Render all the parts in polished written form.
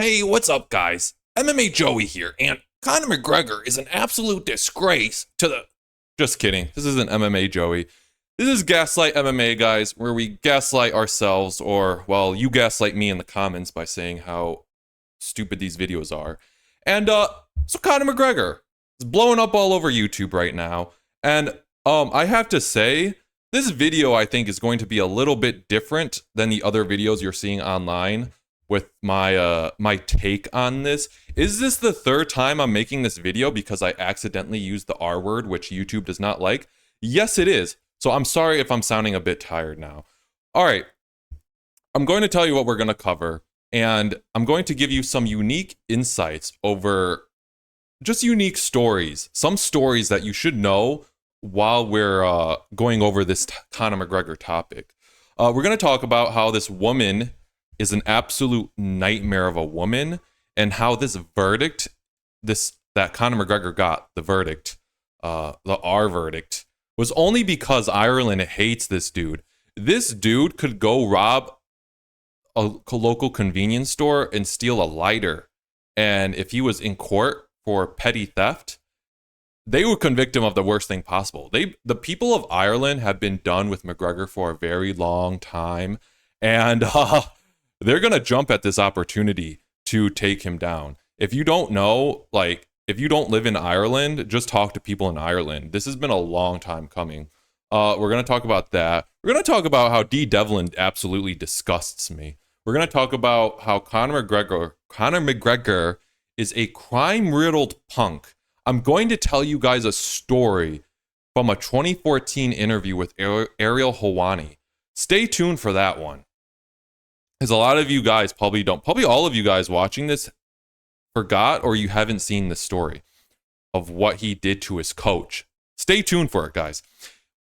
Hey, what's up, guys? MMA Joey here, and Conor McGregor is an absolute disgrace to the. Just kidding. This isn't MMA Joey. This is Gaslight MMA, guys, where we gaslight ourselves, or, well, you gaslight me in the comments by saying how stupid these videos are. And, so Conor McGregor is blowing up all over YouTube right now. And, I have to say, this video I think is going to be a little bit different than the other videos you're seeing online with my take on this. Is this the third time I'm making this video because I accidentally used the R word, which YouTube does not like? Yes, it is. So I'm sorry if I'm sounding a bit tired now. All right. I'm going to tell you what we're going to cover, and I'm going to give you some unique insights over just unique stories, some stories that you should know while we're going over this Conor McGregor topic. We're going to talk about how this woman is an absolute nightmare of a woman, and how this verdict, that Conor McGregor got, the verdict, the R verdict, was only because Ireland hates this dude. This dude could go rob a local convenience store and steal a lighter, and if he was in court for petty theft, they would convict him of the worst thing possible. The people of Ireland have been done with McGregor for a very long time, and they're going to jump at this opportunity to take him down. If you don't know, like, if you don't live in Ireland, just talk to people in Ireland. This has been a long time coming. We're going to talk about that. We're going to talk about how Dee Devlin absolutely disgusts me. We're going to talk about how Conor McGregor is a crime-riddled punk. I'm going to tell you guys a story from a 2014 interview with Ariel Helwani. Stay tuned for that one. Because a lot of you guys probably all of you guys watching this forgot, or you haven't seen the story of what he did to his coach. Stay tuned for it, guys.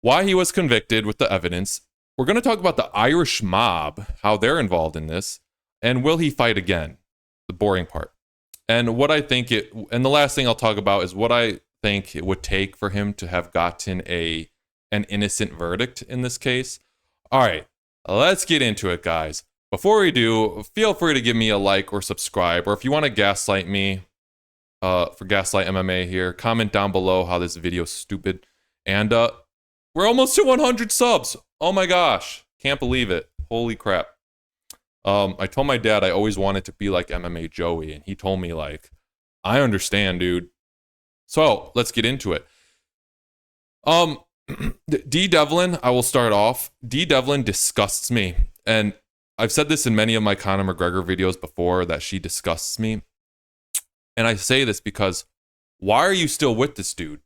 Why he was convicted with the evidence. We're going to talk about the Irish mob, how they're involved in this, and will he fight again? The boring part. And what I think and the last thing I'll talk about is what I think it would take for him to have gotten an innocent verdict in this case. All right, let's get into it, guys. Before we do, feel free to give me a like or subscribe, or if you want to gaslight me for Gaslight MMA here, comment down below how this video is stupid. And we're almost to 100 subs. Oh my gosh, can't believe it. Holy crap. I told my dad I always wanted to be like MMA Joey, and he told me, like, I understand, dude. So let's get into it. Dee Devlin, I will start off. Dee Devlin disgusts me, and I've said this in many of my Conor McGregor videos before, that she disgusts me. And I say this because, why are you still with this dude?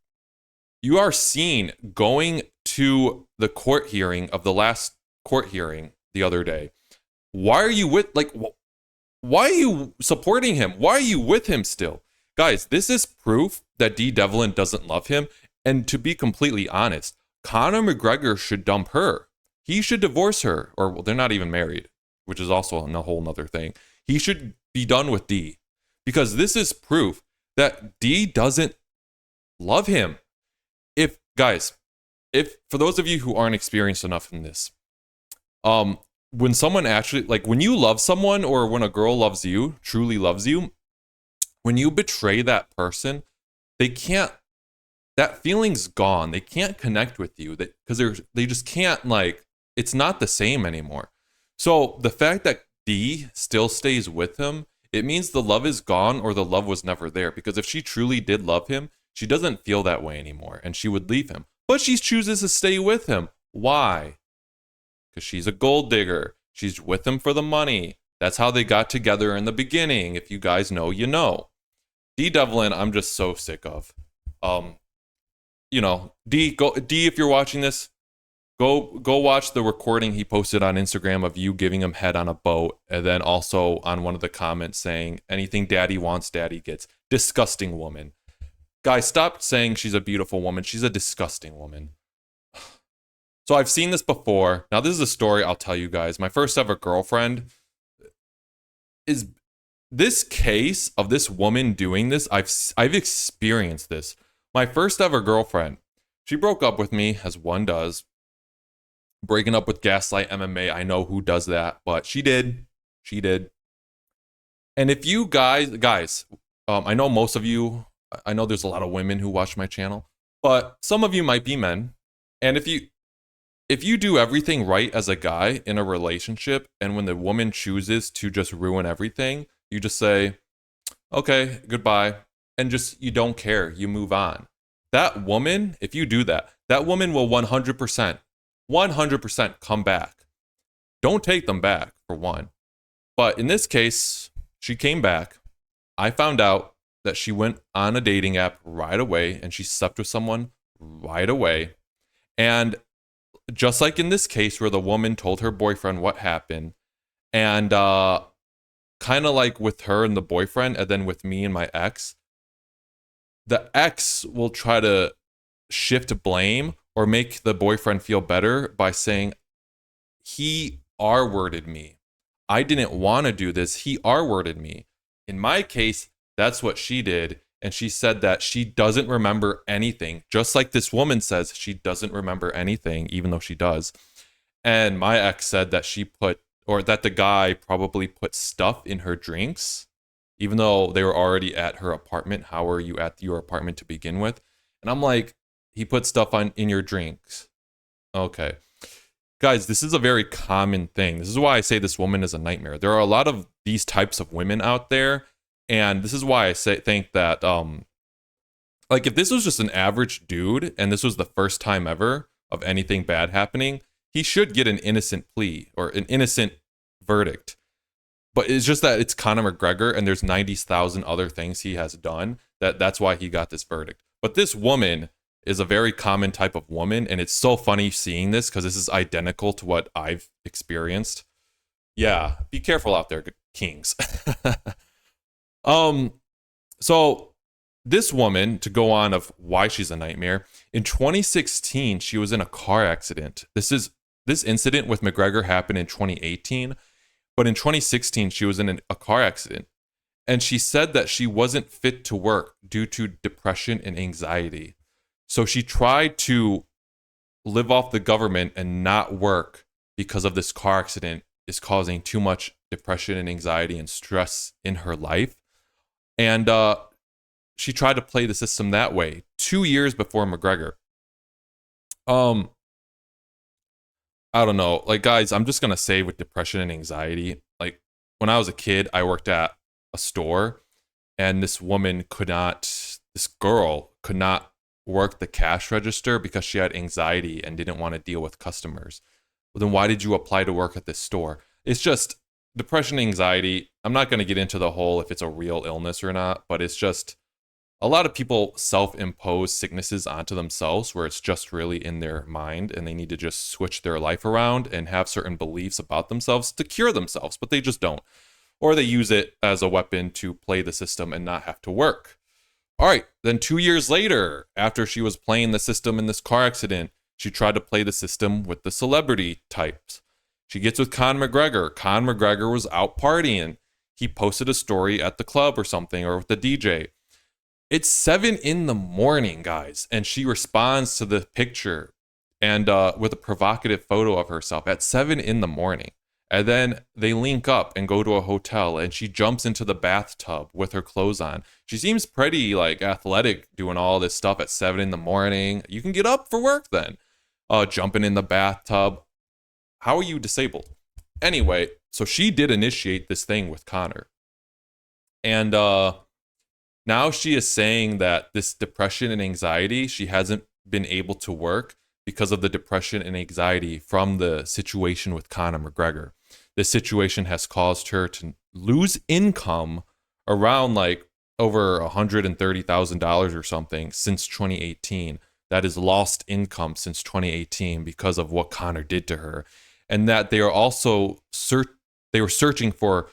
You are seen going to the court hearing of the last court hearing the other day. Why are you why are you supporting him? Why are you with him still? Guys, this is proof that Dee Devlin doesn't love him. And to be completely honest, Conor McGregor should dump her. He should divorce her. Or, well, they're not even married, which is also a whole nother thing. He should be done with Dee, because this is proof that Dee doesn't love him. If for those of you who aren't experienced enough in this, when someone actually, like, when you love someone, or when a girl loves you, truly loves you, when you betray that person, that feeling's gone. They can't connect with you because they just can't, like, it's not the same anymore. So the fact that Dee still stays with him, it means the love is gone, or the love was never there. Because if she truly did love him, she doesn't feel that way anymore, and she would leave him. But she chooses to stay with him. Why? Because she's a gold digger. She's with him for the money. That's how they got together in the beginning. If you guys know, you know. Dee Devlin, I'm just so sick of. Dee, if you're watching this, Go watch the recording he posted on Instagram of you giving him head on a boat, and then also on one of the comments saying, anything daddy wants, daddy gets. Disgusting woman. Guys, stop saying she's a beautiful woman. She's a disgusting woman. So I've seen this before. Now, this is a story I'll tell you guys. My first ever girlfriend is this case of this woman doing this. I've experienced this. My first ever girlfriend, she broke up with me, as one does. Breaking up with Gaslight MMA, I know who does that, but she did. And if you guys, I know most of you, I know there's a lot of women who watch my channel, but some of you might be men. And if you do everything right as a guy in a relationship, and when the woman chooses to just ruin everything, you just say, okay, goodbye, and just you don't care, you move on. That woman, if you do that, that woman will 100% come back. Don't take them back, for one. But in this case, she came back. I found out that she went on a dating app right away and she slept with someone right away. And just like in this case where the woman told her boyfriend what happened, and kind of like with her and the boyfriend, and then with me and my ex, the ex will try to shift blame or make the boyfriend feel better by saying, he R-worded me. I didn't want to do this. He R-worded me. In my case, that's what she did. And she said that she doesn't remember anything. Just like this woman says she doesn't remember anything, even though she does. And my ex said that that the guy probably put stuff in her drinks, even though they were already at her apartment. How are you at your apartment to begin with? And I'm like, he put stuff in your drinks. Okay. Guys, this is a very common thing. This is why I say this woman is a nightmare. There are a lot of these types of women out there, and this is why I think that like if this was just an average dude and this was the first time ever of anything bad happening, he should get an innocent plea or an innocent verdict. But it's just that it's Conor McGregor and there's 90,000 other things he has done that's why he got this verdict. But this woman is a very common type of woman, and it's so funny seeing this because this is identical to what I've experienced. Yeah, be careful out there, kings. So this woman, to go on of why she's a nightmare, in 2016 she was in a car accident. This incident with McGregor happened in 2018, but in 2016 she was in a car accident, and she said that she wasn't fit to work due to depression and anxiety. So she tried to live off the government and not work because of this car accident is causing too much depression and anxiety and stress in her life. And she tried to play the system that way 2 years before McGregor. I don't know. Like, guys, I'm just going to say with depression and anxiety, like when I was a kid, I worked at a store, and this girl could not work the cash register because she had anxiety and didn't want to deal with customers. Well, then why did you apply to work at this store? It's just depression, anxiety. I'm not going to get into the whole if it's a real illness or not, but it's just a lot of people self-impose sicknesses onto themselves where it's just really in their mind and they need to just switch their life around and have certain beliefs about themselves to cure themselves, but they just don't. Or they use it as a weapon to play the system and not have to work. All right, then 2 years later, after she was playing the system in this car accident, she tried to play the system with the celebrity types. She gets with Conor McGregor. Conor McGregor was out partying. He posted a story at the club or something, or with the DJ. It's 7 a.m, guys, and she responds to the picture and with a provocative photo of herself at 7 a.m. And then they link up and go to a hotel, and she jumps into the bathtub with her clothes on. She seems pretty like athletic doing all this stuff at 7 a.m. You can get up for work then. Jumping in the bathtub. How are you disabled? Anyway, so she did initiate this thing with Conor. And now she is saying that this depression and anxiety, she hasn't been able to work because of the depression and anxiety from the situation with Conor McGregor. This situation has caused her to lose income around like over $130,000 or something since 2018. That is lost income since 2018 because of what Conor did to her. And that they are also they were searching for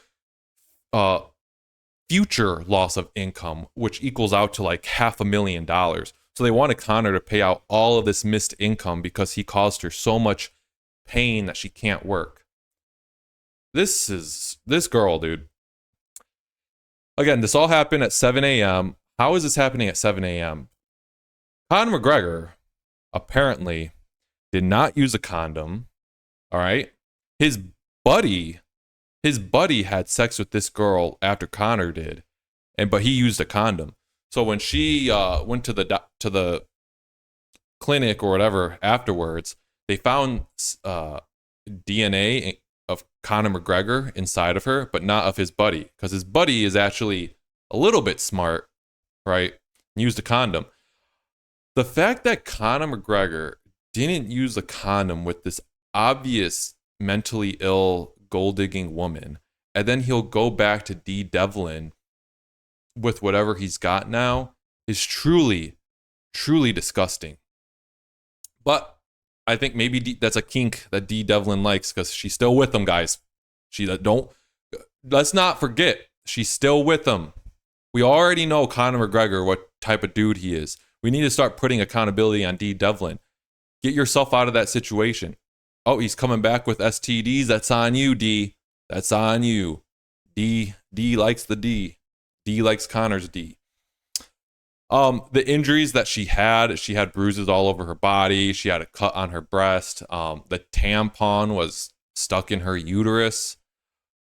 future loss of income, which equals out to like $500,000. So they wanted Conor to pay out all of this missed income because he caused her so much pain that she can't work. This girl, dude. Again, this all happened at 7 a.m. How is this happening at 7 a.m.? Conor McGregor apparently did not use a condom. All right. His buddy his buddy had sex with this girl after Conor did, but he used a condom. So when she went to the clinic or whatever afterwards, they found DNA of Conor McGregor inside of her, but not of his buddy, because his buddy is actually a little bit smart, right? Used a condom. The fact that Conor McGregor didn't use a condom with this obvious mentally ill gold-digging woman, and then he'll go back to Dee Devlin with whatever he's got now, is truly, truly disgusting. But I think maybe that's a kink that Dee Devlin likes, because she's still with him, guys. Let's not forget, she's still with him. We already know Conor McGregor, what type of dude he is. We need to start putting accountability on Dee Devlin. Get yourself out of that situation. Oh, he's coming back with STDs. That's on you, D. That's on you. D likes the D. D likes Conor's D. The injuries that she had bruises all over her body. She had a cut on her breast. The tampon was stuck in her uterus.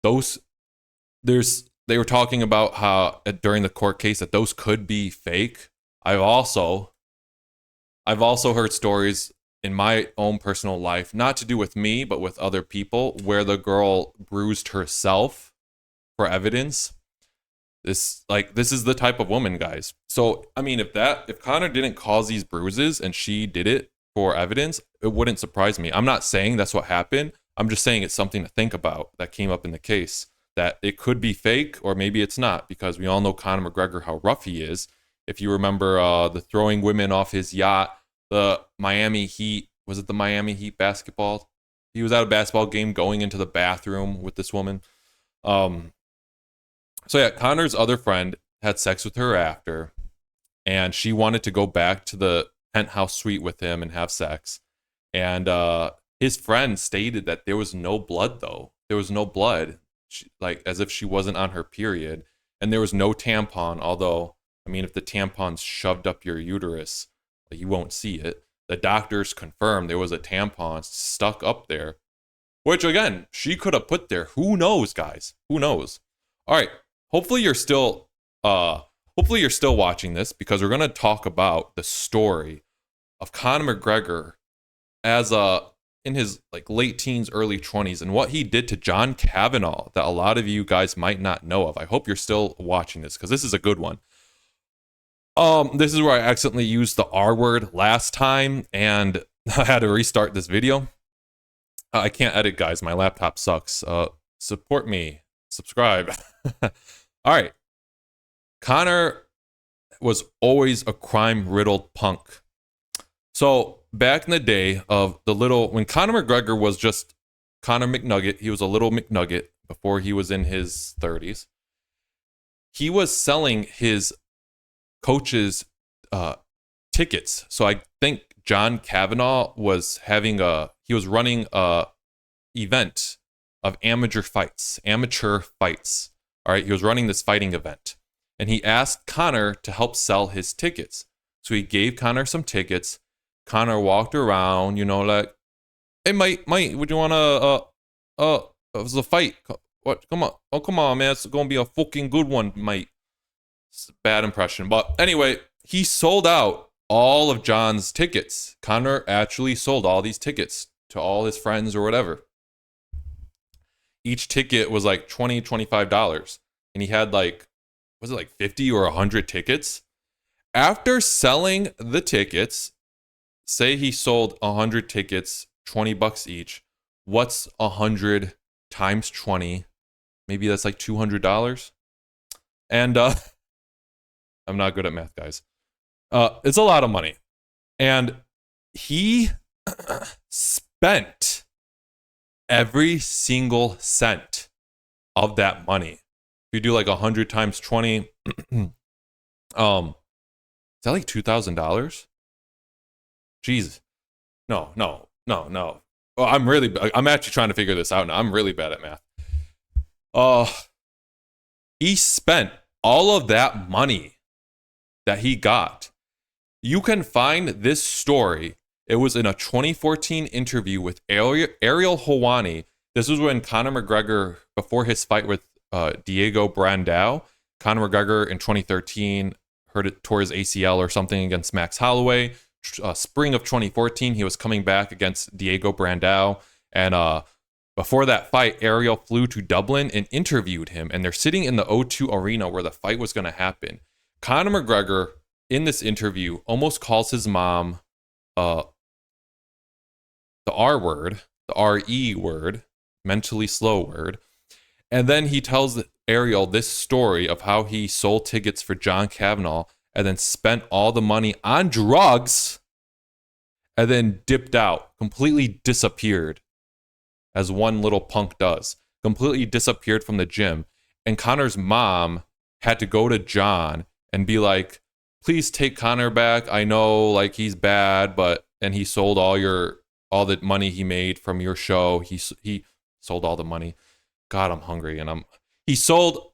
They were talking about how during the court case that those could be fake. I've also heard stories in my own personal life, not to do with me, but with other people, where the girl bruised herself for evidence. This is the type of woman, guys. So, I mean, if Conor didn't cause these bruises and she did it for evidence, it wouldn't surprise me. I'm not saying that's what happened. I'm just saying it's something to think about that came up in the case, that it could be fake or maybe it's not, because we all know Conor McGregor, how rough he is. If you remember the throwing women off his yacht, the Miami Heat, was it the Miami Heat basketball? He was at a basketball game going into the bathroom with this woman. So yeah, Conor's other friend had sex with her after, and she wanted to go back to the penthouse suite with him and have sex. And his friend stated that there was no blood, though. There was no blood, as if she wasn't on her period. And there was no tampon, although, I mean, if the tampon's shoved up your uterus, you won't see it. The doctors confirmed there was a tampon stuck up there, which, again, she could have put there. Who knows, guys? Who knows? All right. Hopefully you're still watching this, because we're going to talk about the story of Conor McGregor in his late teens, early 20s, and what he did to John Kavanaugh that a lot of you guys might not know of. I hope you're still watching this, because this is a good one. This is where I accidentally used the R word last time, and I had to restart this video. I can't edit, guys. My laptop sucks. Support me. Subscribe. All right. Conor was always a crime-riddled punk. So back in the day of when Conor McGregor was just Conor McNugget, he was a little McNugget before he was in his 30s. He was selling his coach's tickets. So I think John Kavanaugh was running a event of amateur fights. All right, he was running this fighting event, and he asked Conor to help sell his tickets. So he gave Conor some tickets. Conor walked around, like, hey, mate, would you want it was a fight. What? Come on. Oh, come on, man. It's going to be a fucking good one, mate. It's a bad impression. But anyway, he sold out all of John's tickets. Conor actually sold all these tickets to all his friends or whatever. Each ticket was like $20, $25. And he had was it 50 or 100 tickets? After selling the tickets, say he sold 100 tickets, $20 each. What's 100 times 20? Maybe that's like $200. And I'm not good at math, guys. It's a lot of money. And he spent every single cent of that money. If you do 100 times 20, is that like $2,000? Jesus. No. Well, I'm actually trying to figure this out now. I'm really bad at math. He spent all of that money that he got. You can find this story. It was in a 2014 interview with Ariel Helwani. This was when Conor McGregor, before his fight with Diego Brandao, Conor McGregor in 2013 tore his ACL or something against Max Holloway. Spring of 2014, he was coming back against Diego Brandao. And before that fight, Ariel flew to Dublin and interviewed him. And they're sitting in the O2 arena where the fight was going to happen. Conor McGregor, in this interview, almost calls his mom the R word, the R-E word, mentally slow word. And then he tells Ariel this story of how he sold tickets for John Kavanagh and then spent all the money on drugs and then dipped out, completely disappeared, as one little punk does, completely disappeared from the gym. And Conor's mom had to go to John and be like, please take Conor back. I know like he's bad, and he sold all the money he made from your show. He sold all the money. God, I'm hungry. He sold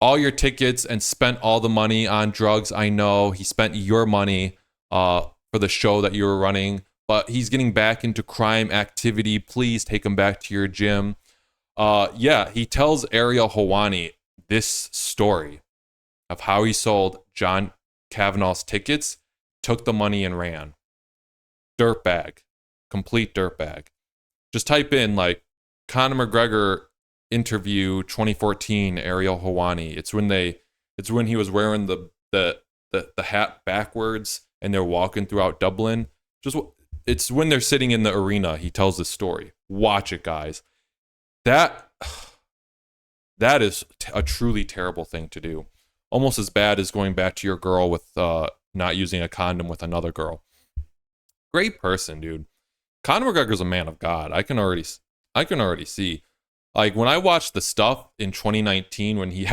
all your tickets and spent all the money on drugs. I know he spent your money for the show that you were running, but he's getting back into crime activity. Please take him back to your gym. He tells Ariel Helwani this story of how he sold John Kavanagh's tickets, took the money and ran. Dirtbag. Complete dirtbag. Just type in like Conor McGregor interview 2014 Ariel Helwani. It's when he was wearing the hat backwards and they're walking throughout Dublin. It's when they're sitting in the arena. He tells this story. Watch it, guys. That is a truly terrible thing to do. Almost as bad as going back to your girl with not using a condom with another girl. Great person, dude. Conor McGregor's a man of God. I can already see. Like when I watched the stuff in 2019 when you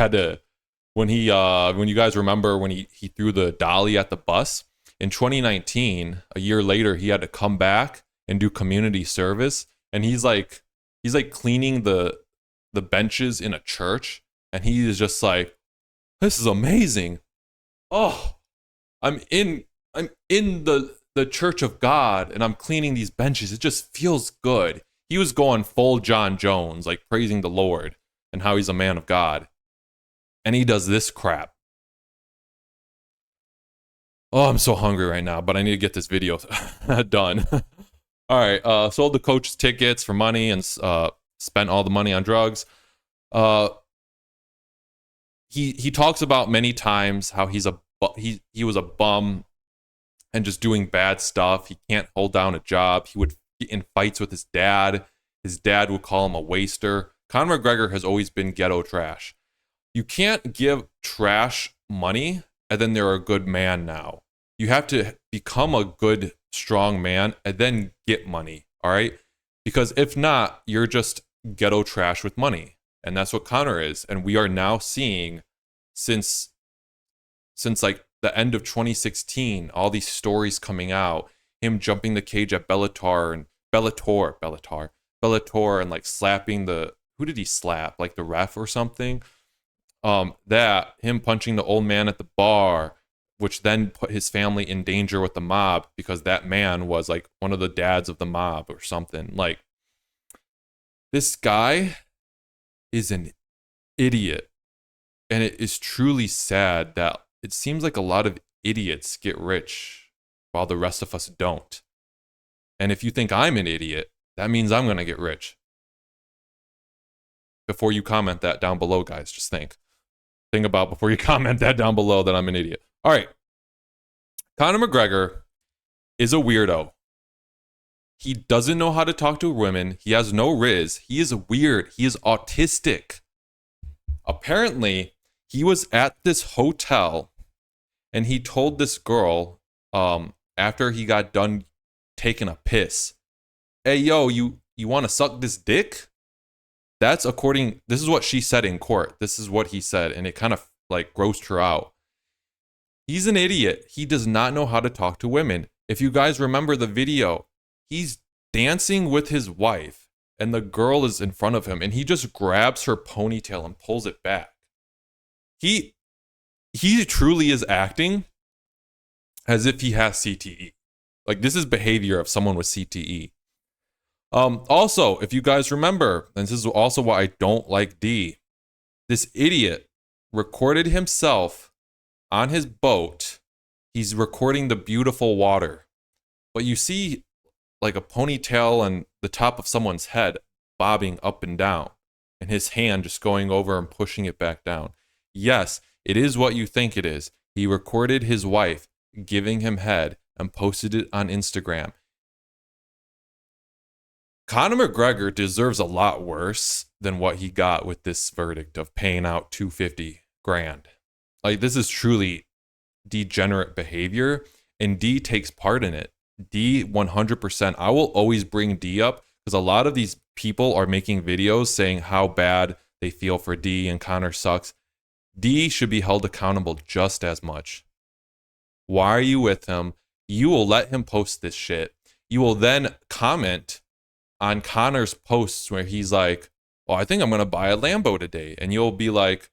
guys remember when he threw the dolly at the bus in 2019, a year later he had to come back and do community service, and he's like cleaning the benches in a church, and he is just like, this is amazing. Oh, I'm in the church of God and I'm cleaning these benches. It just feels good. He was going full John Jones, like praising the Lord and how he's a man of God. And he does this crap. Oh, I'm so hungry right now, but I need to get this video done. All right, sold the coach's tickets for money and spent all the money on drugs. He talks about many times how he was a bum and just doing bad stuff. He can't hold down a job. He would get in fights with his dad. His dad would call him a waster. Conor McGregor has always been ghetto trash. You can't give trash money and then they're a good man now. You have to become a good, strong man and then get money, all right? Because if not, you're just ghetto trash with money. And that's what Conor is. And we are now seeing since like the end of 2016, all these stories coming out, him jumping the cage at Bellator and like slapping who did he slap? Like the ref or something? That him punching the old man at the bar, which then put his family in danger with the mob because that man was like one of the dads of the mob or something. Like, this guy is an idiot. And it is truly sad that it seems like a lot of idiots get rich while the rest of us don't. And if you think I'm an idiot, that means I'm going to get rich. Before you comment that down below, guys, just think about before you comment that down below that I'm an idiot. All right. Conor McGregor is a weirdo. He doesn't know how to talk to women. He has no riz. He is weird. He is autistic. Apparently, he was at this hotel and he told this girl after he got done taking a piss, hey, yo, you want to suck this dick? This is what she said in court. This is what he said, and it kind of like grossed her out. He's an idiot. He does not know how to talk to women. If you guys remember the video, he's dancing with his wife and the girl is in front of him and he just grabs her ponytail and pulls it back. He truly is acting as if he has CTE. Like, this is behavior of someone with CTE. Also, if you guys remember, and this is also why I don't like Dee, this idiot recorded himself on his boat. He's recording the beautiful water. But you see like a ponytail and the top of someone's head bobbing up and down, and his hand just going over and pushing it back down. Yes, it is what you think it is. He recorded his wife giving him head and posted it on Instagram. Conor McGregor deserves a lot worse than what he got with this verdict of paying out $250 grand. Like, this is truly degenerate behavior, and Dee takes part in it. Dee 100%. I will always bring Dee up because a lot of these people are making videos saying how bad they feel for Dee and Conor sucks. Dee should be held accountable just as much. Why are you with him? You will let him post this shit. You will then comment on Conor's posts where he's like, "Oh, I think I'm going to buy a Lambo today." And you'll be like,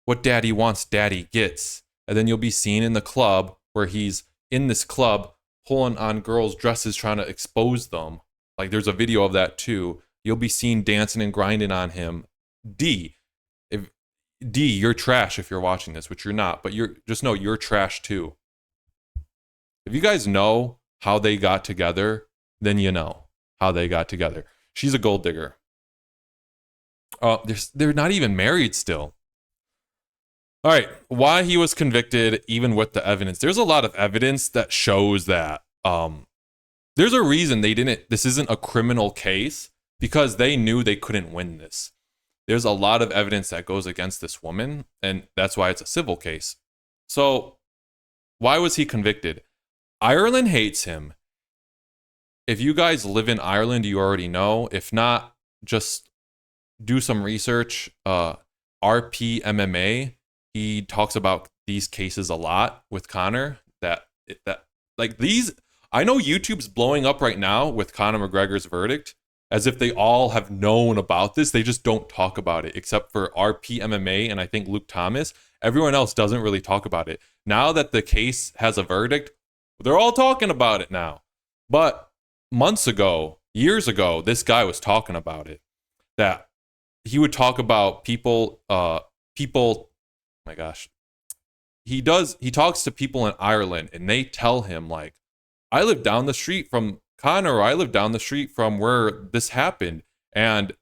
"What daddy wants, daddy gets." And then you'll be seen in the club where he's in this club pulling on girls' dresses trying to expose them. Like, there's a video of that too. You'll be seen dancing and grinding on him. Dee, you're trash if you're watching this, which you're not, but just know you're trash too. If you guys know how they got together, then you know how they got together. She's a gold digger. They're not even married still. All right, why he was convicted, even with the evidence. There's a lot of evidence that shows that there's a reason this isn't a criminal case, because they knew they couldn't win this. There's a lot of evidence that goes against this woman, and that's why it's a civil case. So why was he convicted? Ireland hates him. If you guys live in Ireland, you already know. If not, just do some research. RP MMA, he talks about these cases a lot with Conor. I know YouTube's blowing up right now with Conor McGregor's verdict, as if they all have known about this. They just don't talk about it, except for RP MMA and I think Luke Thomas. Everyone else doesn't really talk about it. Now that the case has a verdict, they're all talking about it now. But months ago, years ago, this guy was talking about it. That he would talk about people, oh my gosh. He talks to people in Ireland, and they tell him, like, I live down the street from Conor, or I live down the street from where this happened. And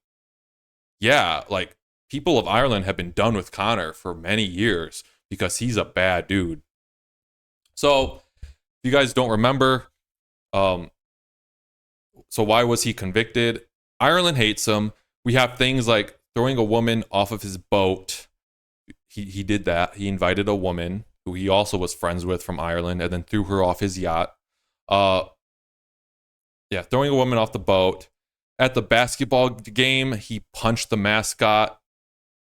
yeah, like, people of Ireland have been done with Conor for many years because he's a bad dude. So if you guys don't remember, so why was he convicted? Ireland hates him. We have things like throwing a woman off of his boat. He did that. He invited a woman who he also was friends with from Ireland and then threw her off his yacht. Throwing a woman off the boat. At the basketball game, he punched the mascot.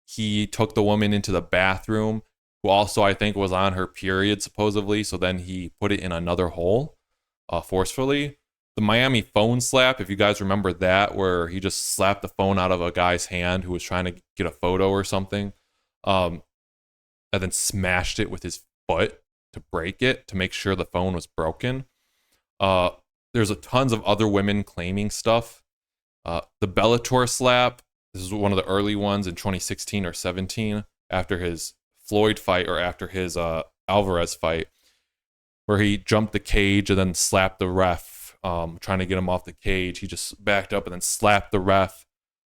He took the woman into the bathroom, who also, I think, was on her period, supposedly. So then he put it in another hole forcefully. The Miami phone slap, if you guys remember that, where he just slapped the phone out of a guy's hand who was trying to get a photo or something, and then smashed it with his foot to break it, to make sure the phone was broken. There's tons of other women claiming stuff. The Bellator slap, this is one of the early ones in 2016 or 17, after his Floyd fight, or after his Alvarez fight, where he jumped the cage and then slapped the ref, trying to get him off the cage. He just backed up and then slapped the ref.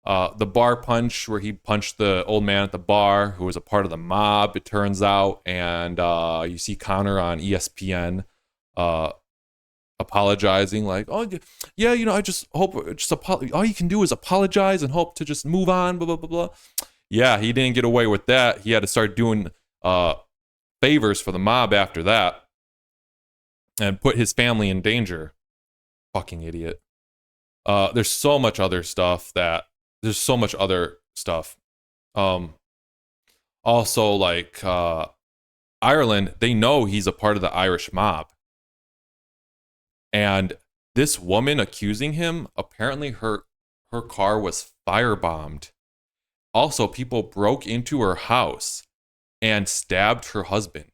The bar punch, where he punched the old man at the bar who was a part of the mob, it turns out. And you see Conor on ESPN apologizing, like, "Oh yeah, I just hope, all you can do is apologize and hope to just move on, blah blah blah blah." Yeah, he didn't get away with that. He had to start doing favors for the mob after that, and put his family in danger. Fucking idiot. There's so much other stuff. Also, like, Ireland, they know he's a part of the Irish mob. And this woman accusing him, apparently her car was firebombed. Also, people broke into her house and stabbed her husband.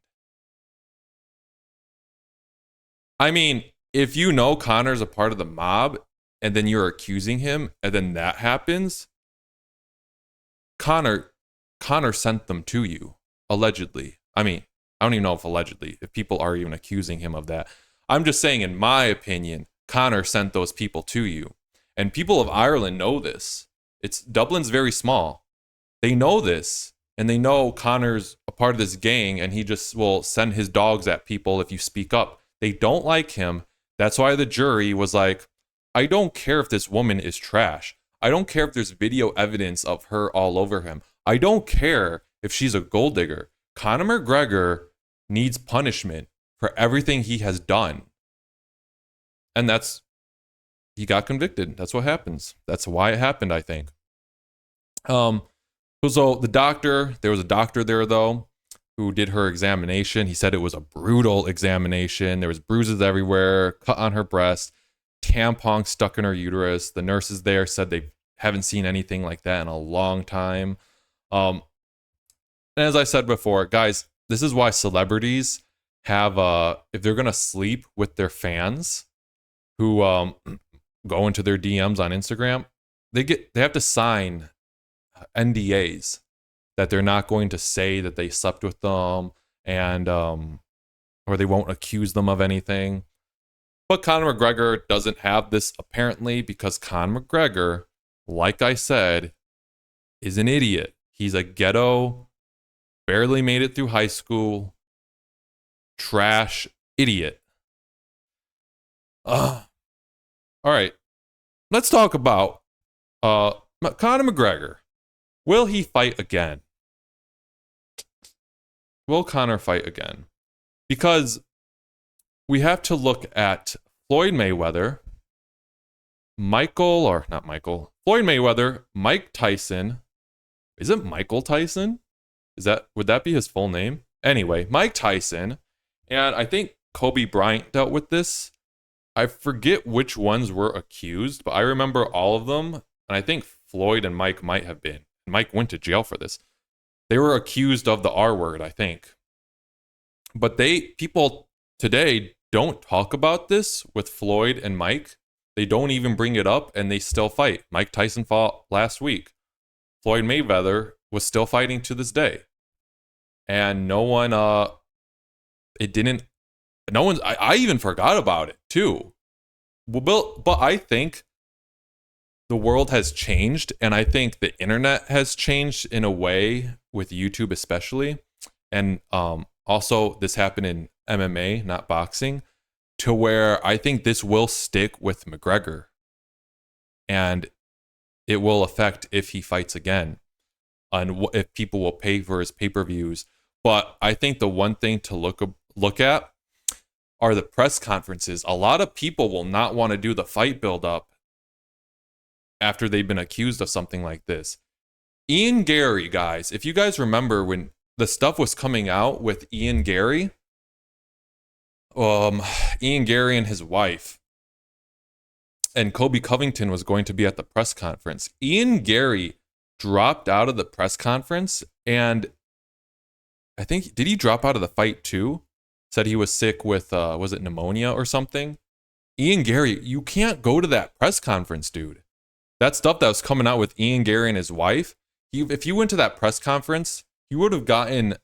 I mean, if you know Conor's a part of the mob, and then you're accusing him, and then that happens, Conor sent them to you, allegedly. I mean, I don't even know if allegedly, if people are even accusing him of that. I'm just saying, in my opinion, Conor sent those people to you. And people of Ireland know this. Dublin's very small. They know this, and they know Conor's a part of this gang, and he just will send his dogs at people if you speak up. They don't like him. That's why the jury was like, I don't care if this woman is trash. I don't care if there's video evidence of her all over him. I don't care if she's a gold digger. Conor McGregor needs punishment for everything he has done. And he got convicted. That's what happens. That's why it happened, I think. So there was a doctor there, though, who did her examination. He said it was a brutal examination. There was bruises everywhere, cut on her breast, tampon stuck in her uterus. The nurses there said they haven't seen anything like that in a long time. And as I said before, guys, this is why celebrities have, if they're going to sleep with their fans who go into their DMs on Instagram, they have to sign NDAs that they're not going to say that they slept with them, and or they won't accuse them of anything. But Conor McGregor doesn't have this, apparently, because Conor McGregor, like I said, is an idiot. He's a ghetto, barely made it through high school, trash idiot. All right, let's talk about Conor McGregor. Will he fight again? Will Conor fight again? Because we have to look at Floyd Mayweather, Floyd Mayweather, Mike Tyson. Is it Michael Tyson? Would that be his full name? Anyway, Mike Tyson, and I think Kobe Bryant dealt with this. I forget which ones were accused, but I remember all of them, and I think Floyd and Mike might have been. Mike went to jail for this. They were accused of the R word, I think. But people today don't talk about this with Floyd and Mike. They don't even bring it up, and they still fight. Mike Tyson fought last week. Floyd Mayweather was still fighting to this day. And no one, I even forgot about it too. But I think the world has changed, and I think the internet has changed in a way with YouTube especially. And also this happened in MMA, not boxing, to where I think this will stick with McGregor. And it will affect if he fights again and if people will pay for his pay-per-views. But I think the one thing to look at are the press conferences. A lot of people will not want to do the fight build-up after they've been accused of something like this. Ian Gary, guys, if you guys remember when the stuff was coming out with Ian Gary and his wife, and Kobe Covington was going to be at the press conference. Ian Gary dropped out of the press conference, and I think, did he drop out of the fight too? Said he was sick with, was it pneumonia or something? Ian Gary, you can't go to that press conference, dude. That stuff that was coming out with Ian Gary and his wife, if you went to that press conference, you would have gotten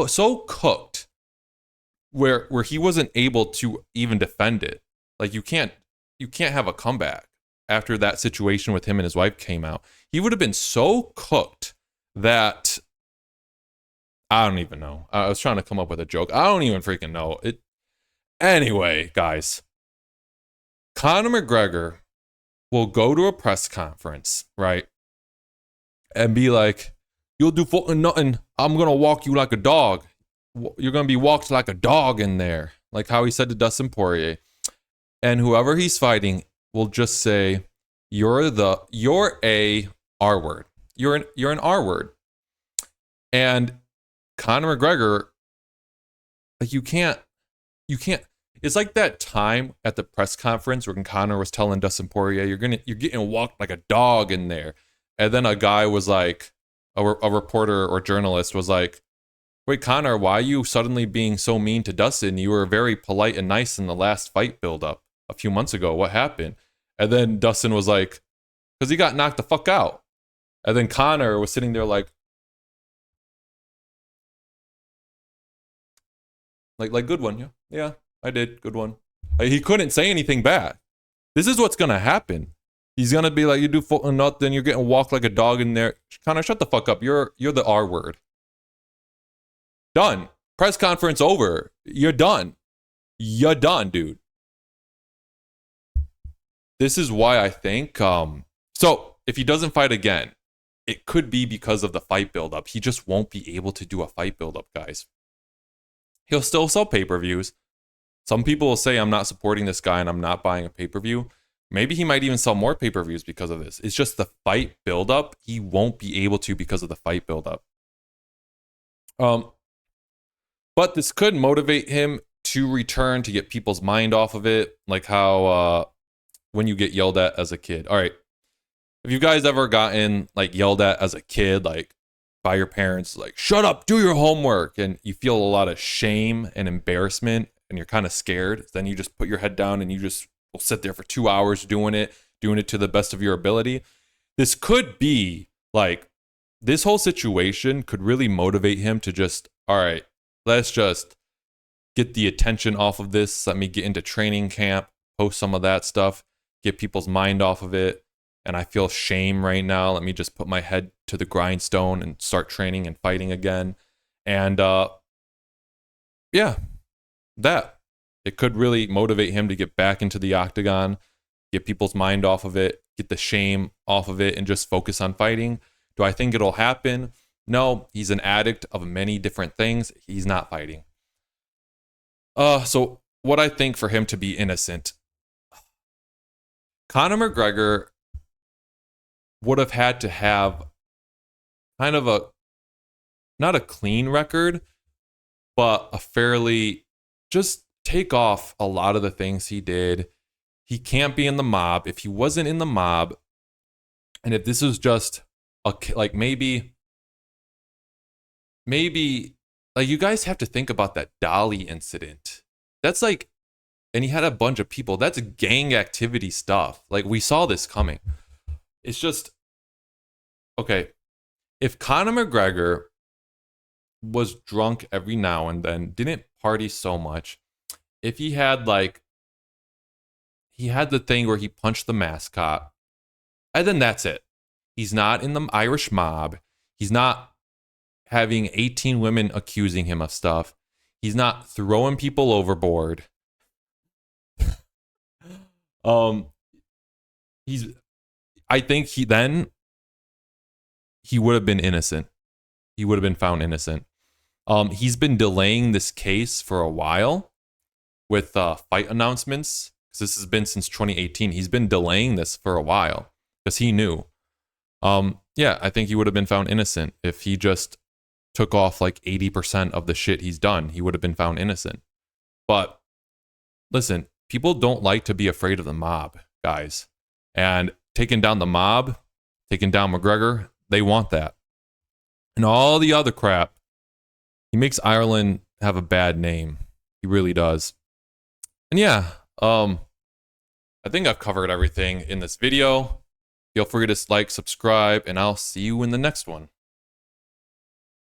so cooked where he wasn't able to even defend it. Like, you can't have a comeback after that situation with him and his wife came out. He would have been so cooked that I don't even know. I was trying to come up with a joke. I don't even freaking know. Anyway, guys, Conor McGregor will go to a press conference, right? And be like, you'll do fucking nothing. I'm going to walk you like a dog. You're going to be walked like a dog in there. Like how he said to Dustin Poirier. And whoever he's fighting will just say, you're a R word. You're an R word. And Conor McGregor, like, you can't. It's like that time at the press conference when Conor was telling Dustin Poirier, you're getting walked like a dog in there. And then a guy was like, a reporter or journalist was like, wait, Conor, why are you suddenly being so mean to Dustin? You were very polite and nice in the last fight build-up. a few months ago. What happened? And then Dustin was like, because he got knocked the fuck out. And then Conor was sitting there like good one. Yeah. Yeah, I did. Good one. He couldn't say anything bad. This is what's going to happen. He's going to be like, you do nothing. You're getting walked like a dog in there. Conor, shut the fuck up. You're the R word. Done. Press conference over. You're done. You're done, dude. This is why I think, so if he doesn't fight again, it could be because of the fight buildup. He just won't be able to do a fight buildup, guys. He'll still sell pay-per-views. Some people will say, I'm not supporting this guy and I'm not buying a pay-per-view. Maybe he might even sell more pay-per-views because of this. It's just the fight buildup. He won't be able to because of the fight buildup. But this could motivate him to return, to get people's mind off of it. Like how when you get yelled at as a kid. All right. Have you guys ever gotten like yelled at as a kid, like by your parents, like, shut up, do your homework? And you feel a lot of shame and embarrassment and you're kind of scared. Then you just put your head down and you just will sit there for 2 hours doing it to the best of your ability. This could be like, this whole situation could really motivate him to just, all right, let's just get the attention off of this. Let me get into training camp, post some of that stuff, get people's mind off of it. And I feel shame right now. Let me just put my head to the grindstone and start training and fighting again. And yeah, that. It could really motivate him to get back into the octagon, get people's mind off of it, get the shame off of it, and just focus on fighting. Do I think it'll happen? No, he's an addict of many different things. He's not fighting. So what I think for him to be innocent, Conor McGregor would have had to have kind of a, not a clean record, but a fairly, just take off a lot of the things he did. He can't be in the mob. If he wasn't in the mob, and if this was just a, like maybe like you guys have to think about that Dolly incident. That's like, and he had a bunch of people. That's gang activity stuff. Like we saw this coming. It's just, okay, if Conor McGregor was drunk every now and then, didn't party so much, if he had like, he had the thing where he punched the mascot, and then that's it. He's not in the Irish mob. He's not having 18 women accusing him of stuff. He's not throwing people overboard. I think he would have been innocent. He would have been found innocent. He's been delaying this case for a while with fight announcements, because this has been since 2018. He's been delaying this for a while because he knew. Yeah, I think he would have been found innocent if he just took off like 80% of the shit he's done. He would have been found innocent. But listen, people don't like to be afraid of the mob, guys. And taking down the mob, taking down McGregor, they want that. And all the other crap, he makes Ireland have a bad name. He really does. And yeah, I think I've covered everything in this video. Feel free to like, subscribe, and I'll see you in the next one.